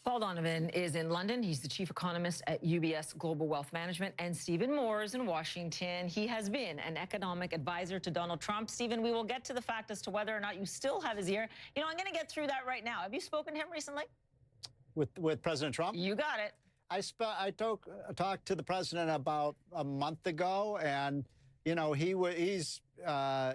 Paul Donovan is in London. He's the chief economist at UBS Global Wealth Management. And Stephen Moore is in Washington. He has been an economic advisor to Donald Trump. Stephen, we will get to the fact as to whether or not you still have his ear. You know, I'm going to get through that right now. Have you spoken to him recently? With President Trump? You got it. I talked to the president about a month ago, and you know he's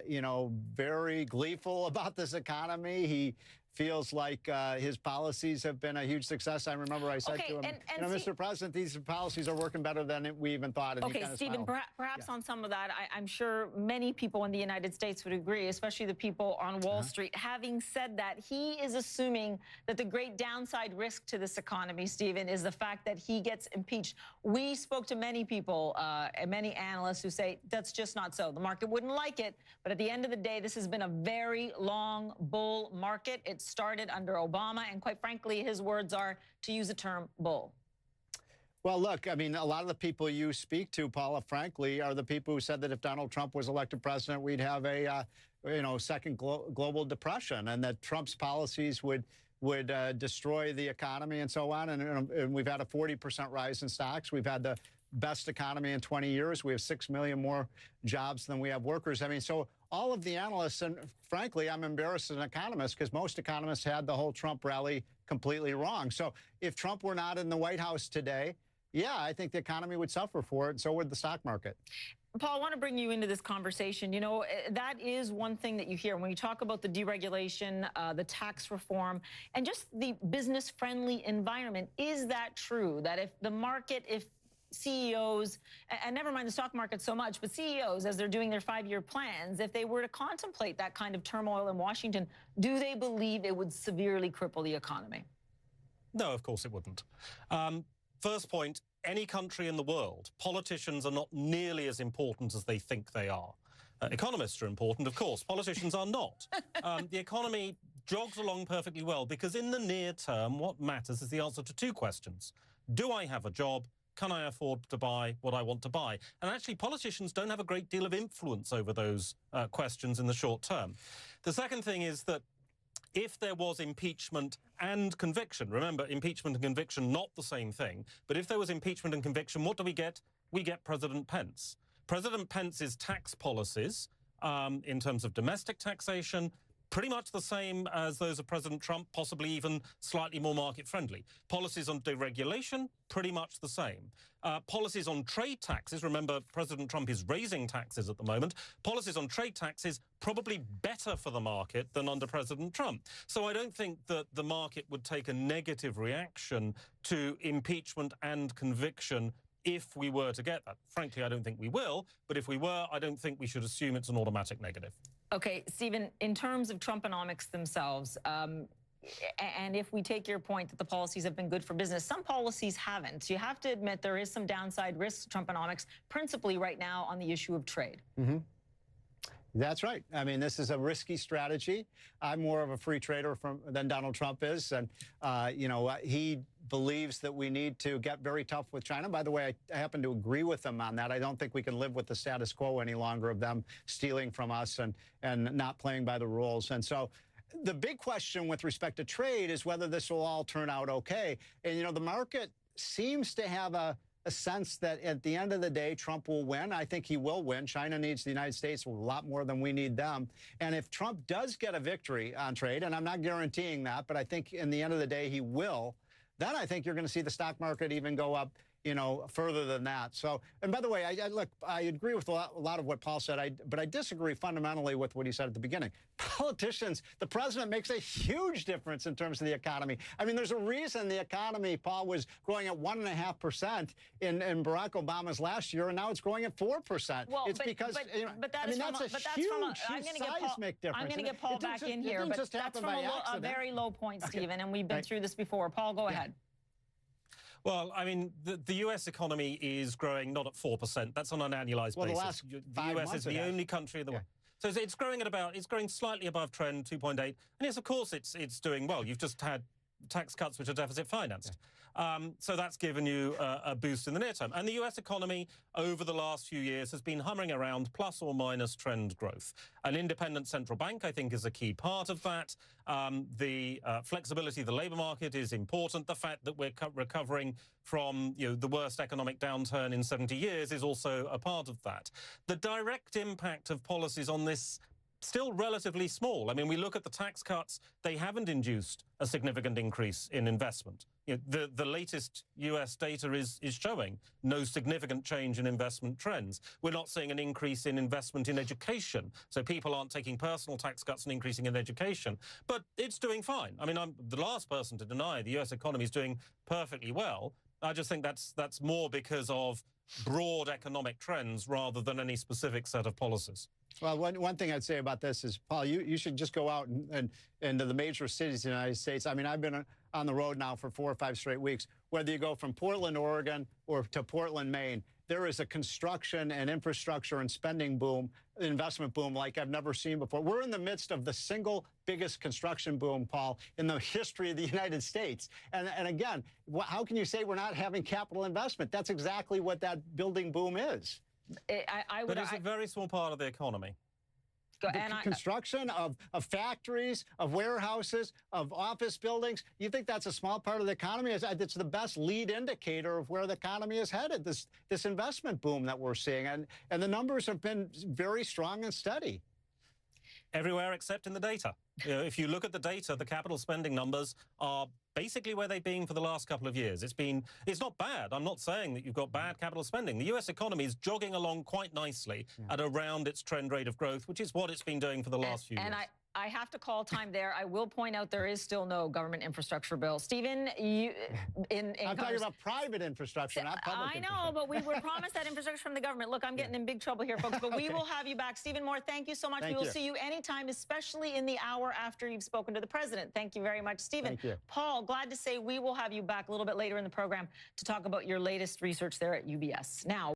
you know, very gleeful about this economy. He feels like his policies have been a huge success. I remember I said to him, you know, Mr. President, these policies are working better than we even thought. And okay, Stephen, perhaps on some of that, I'm sure many people in the United States would agree, especially the people on Wall Street. Having said that, he is assuming that the great downside risk to this economy, Stephen, is the fact that he gets impeached. We spoke to many people, many analysts who say that's just not so. The market wouldn't like it, but at the end of the day, this has been a very long bull market. It started under Obama, and quite frankly, his words are, to use a term, bull. Well, look, I mean, a lot of the people you speak to, Paula, frankly, are the people who said that if Donald Trump was elected president, we'd have a, you know, second global depression, and that Trump's policies would destroy the economy and so on. And we've had a 40% rise in stocks. We've had the best economy in 20 years. We have 6 million more jobs than we have workers. I mean, so all of the analysts, and frankly, I'm embarrassed as an economist because most economists had the whole Trump rally completely wrong. So if Trump were not in the White House today, yeah, I think the economy would suffer for it, and so would the stock market. Paul, I want to bring you into this conversation. You know, that is one thing that you hear when you talk about the deregulation, the tax reform, and just the business-friendly environment. Is that true, that if the market, if CEOs, and never mind the stock market so much, but CEOs, as they're doing their 5-year plans, if they were to contemplate that kind of turmoil in Washington, do they believe it would severely cripple the economy? No, of course it wouldn't. First point, any country in the world, politicians are not nearly as important as they think they are. Economists are important, of course. Politicians are not. The economy jogs along perfectly well because in the near term, what matters is the answer to two questions. Do I have a job? Can I afford to buy what I want to buy? And actually, politicians don't have a great deal of influence over those questions in the short term. The second thing is that if there was impeachment and conviction, remember, impeachment and conviction, not the same thing, but if there was impeachment and conviction, what do we get? We get President Pence. President Pence's tax policies, in terms of domestic taxation, pretty much the same as those of President Trump, possibly even slightly more market-friendly. Policies on deregulation, pretty much the same. Policies on trade taxes, remember President Trump is raising taxes at the moment, policies on trade taxes probably better for the market than under President Trump. So I don't think that the market would take a negative reaction to impeachment and conviction if we were to get that. Frankly, I don't think we will, but if we were, I don't think we should assume it's an automatic negative. Okay, Stephen, in terms of Trumponomics themselves, and if we take your point that the policies have been good for business, some policies haven't. You have to admit there is some downside risks to Trumponomics, principally right now on the issue of trade. Mm-hmm. That's right. I mean, this is a risky strategy. I'm more of a free trader than Donald Trump is. And, you know, he believes that we need to get very tough with China. By the way, I happen to agree with him on that. I don't think we can live with the status quo any longer of them stealing from us and not playing by the rules. And so the big question with respect to trade is whether this will all turn out okay. And, you know, the market seems to have a sense that at the end of the day, Trump will win. I think he will win. China needs the United States a lot more than we need them. And if Trump does get a victory on trade, and I'm not guaranteeing that, but I think in the end of the day he will, then I think you're going to see the stock market even go up, you know, further than that. So, and by the way, I agree with a lot of what Paul said, but I disagree fundamentally with what he said at the beginning. Politicians, the president makes a huge difference in terms of the economy. I mean, there's a reason the economy, Paul, was growing at 1.5% in Barack Obama's last year, and now it's growing at 4%. Well, it's because, you know, but that I mean, that's a huge seismic difference. I'm going to get Paul back in here, but that's from a very low point, Stephen, and we've been through this before. Paul, go ahead. Well, I mean, the U.S. economy is growing not at 4%. That's on an annualized basis. The U.S. is the only country in the world. So it's growing at about, it's growing slightly above trend, 2.8. And yes, of course, it's doing well. You've just had tax cuts which are deficit financed. So that's given you a boost in the near term. And the US economy over the last few years has been humming around plus or minus trend growth. An independent central bank, I think, is a key part of that. The flexibility of the labour market is important. The fact that we're recovering from the worst economic downturn in 70 years is also a part of that. The direct impact of policies on this still relatively small. I mean, we look at the tax cuts, they haven't induced a significant increase in investment. The latest US data is showing no significant change in investment trends. We're not seeing an increase in investment in education. So people aren't taking personal tax cuts and increasing in education. But it's doing fine. I mean, I'm the last person to deny the US economy is doing perfectly well. I just think that's more because of broad economic trends rather than any specific set of policies. Well, one thing I'd say about this is, Paul, you should just go out and into the major cities in the United States. I mean, I've been on the road now for 4 or 5 straight weeks. Whether you go from Portland, Oregon, or to Portland, Maine, there is a construction and infrastructure and spending boom, investment boom like I've never seen before. We're in the midst of the single biggest construction boom, Paul, in the history of the United States. And again, how can you say we're not having capital investment? That's exactly what that building boom is. But it's a very small part of the economy. Construction of investors, of warehouses, of office buildings. You think that's a small part of the economy? It's the best lead indicator of where the economy is headed, this investment boom that we're seeing. And the numbers have been very strong and steady. Everywhere except in the data. If you look at the data, the capital spending numbers are basically where they've been for the last couple of years. It's not bad. I'm not saying that you've got bad capital spending. The US economy is jogging along quite nicely at around its trend rate of growth, which is what it's been doing for the last few years. And I have to call time there. I will point out there is still no government infrastructure bill. Stephen, I'm talking about private infrastructure, not public infrastructure. I know, but we were promised that infrastructure from the government. Look, I'm getting in big trouble here, folks, but we will have you back. Stephen Moore, thank you so much. We will see you anytime, especially in the hour after you've spoken to the president. Thank you very much, Stephen. Thank you. Paul, glad to say we will have you back a little bit later in the program to talk about your latest research there at UBS. Now,